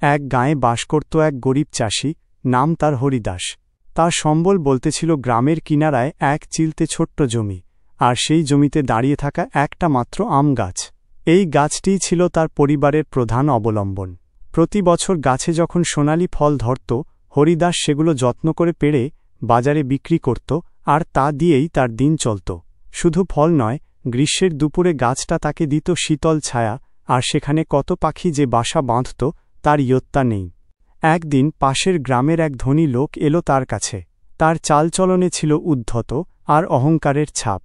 এক গাঁয়ে বাস করত এক গরিব চাষি, নাম তার হরিদাস। তার সম্বল বলতে ছিল গ্রামের কিনারায় এক চিলতে ছোট্ট জমি, আর সেই জমিতে দাঁড়িয়ে থাকা একটা মাত্র আম গাছ। এই গাছটিই ছিল তার পরিবারের প্রধান অবলম্বন। প্রতি বছর গাছে যখন সোনালি ফল ধরত, হরিদাস সেগুলো যত্ন করে পেড়ে বাজারে বিক্রি করত, আর তা দিয়েই তার দিন চলত। শুধু ফল নয়, গ্রীষ্মের দুপুরে গাছটা তাকে দিত শীতল ছায়া, আর সেখানে কত পাখি যে বাসা বাঁধত তার ইয়ত্তা নেই। একদিন পাশের গ্রামের এক ধনী লোক এলো তার কাছে। তার চালচলনে ছিল উদ্ধত আর অহংকারের ছাপ।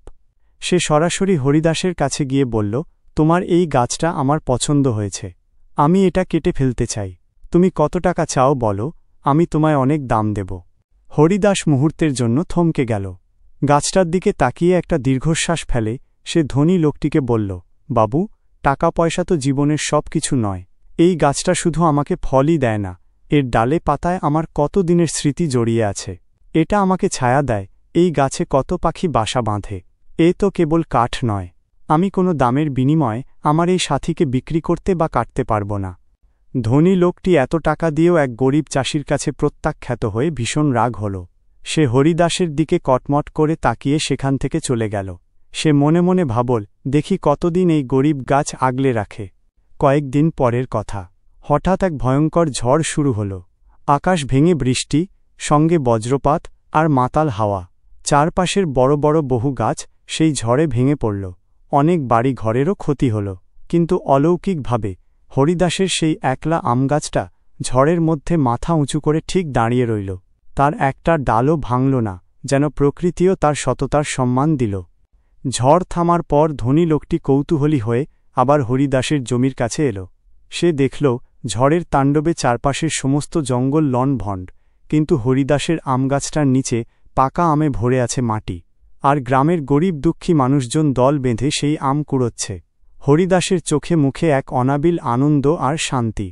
সে সরাসরি হরিদাসের কাছে গিয়ে বলল, তোমার এই গাছটা আমার পছন্দ হয়েছে, আমি এটা কেটে ফেলতে চাই। তুমি কত টাকা চাও বলো, আমি তোমায় অনেক দাম দেব। হরিদাস মুহূর্তের জন্য থমকে গেল। গাছটার দিকে তাকিয়ে একটা দীর্ঘশ্বাস ফেলে সে ধনী লোকটিকে বলল, বাবু, টাকা পয়সা তো জীবনের সব কিছু নয়। এই গাছটা শুধু আমাকে ফলই দেয় না, এর ডালে পাতায় আমার কত দিনের স্মৃতি জড়িয়ে আছে। এটা আমাকে ছায়া দেয়, এই গাছে কত পাখি বাসা বাঁধে। এ তো কেবল কাঠ নয়, আমি কোনো দামের বিনিময়ে আমার এই সাথীকে বিক্রি করতে বা কাটতে পারব না। ধনী লোকটি এত টাকা দিয়েও এক গরিব চাষির কাছে প্রত্যাখ্যাত হয়ে ভীষণ রাগ হল। সে হরিদাসের দিকে কটমট করে তাকিয়ে সেখান থেকে চলে গেল। সে মনে মনে ভাবল, দেখি কতদিন এই গরিব গাছ আগলে রাখে। কয়েকদিন পরের কথা, হঠাৎ এক ভয়ঙ্কর ঝড় শুরু হল। আকাশ ভেঙে বৃষ্টি, সঙ্গে বজ্রপাত আর মাতাল হাওয়া। চারপাশের বড় বড় বহু গাছ সেই ঝড়ে ভেঙে পড়ল। অনেক বাড়ি ঘরেরও ক্ষতি হল। কিন্তু অলৌকিকভাবে হরিদাসের সেই একলা আমগাছটা ঝড়ের মধ্যে মাথা উঁচু করে ঠিক দাঁড়িয়ে রইল। তার একটা ডালও ভাঙল না, যেন প্রকৃতিও তার সততার সম্মান দিল। ঝড় থামার পর ধনী লোকটি কৌতূহলী হয়ে আবার হরিদাসের জমির কাছে এল। সে দেখল ঝড়ের তাণ্ডবে চারপাশের সমস্ত জঙ্গল লণ্ডভণ্ড, কিন্তু হরিদাসের আমগাছটার নিচে পাকা আমে ভরে আছে মাটি, আর গ্রামের গরিব দুঃখী মানুষজন দল বেঁধে সেই আম কুড়োচ্ছে। হরিদাসের চোখে মুখে এক অনাবিল আনন্দ আর শান্তি।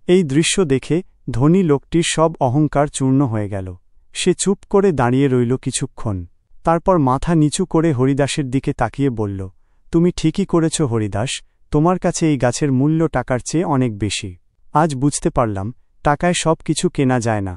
এই দৃশ্য দেখে ধনী লোকটির সব অহংকার চূর্ণ হয়ে গেল। সে চুপ করে দাঁড়িয়ে রইল কিছুক্ষণ, তারপর মাথা নিচু করে হরিদাসের দিকে তাকিয়ে বলল, তুমি ঠিকই করেছ হরিদাস, তোমার কাছে এই গাছের মূল্য টাকার চেয়ে অনেক বেশি। আজ বুঝতে পারলাম, টাকায় সব কিছু কেনা যায় না,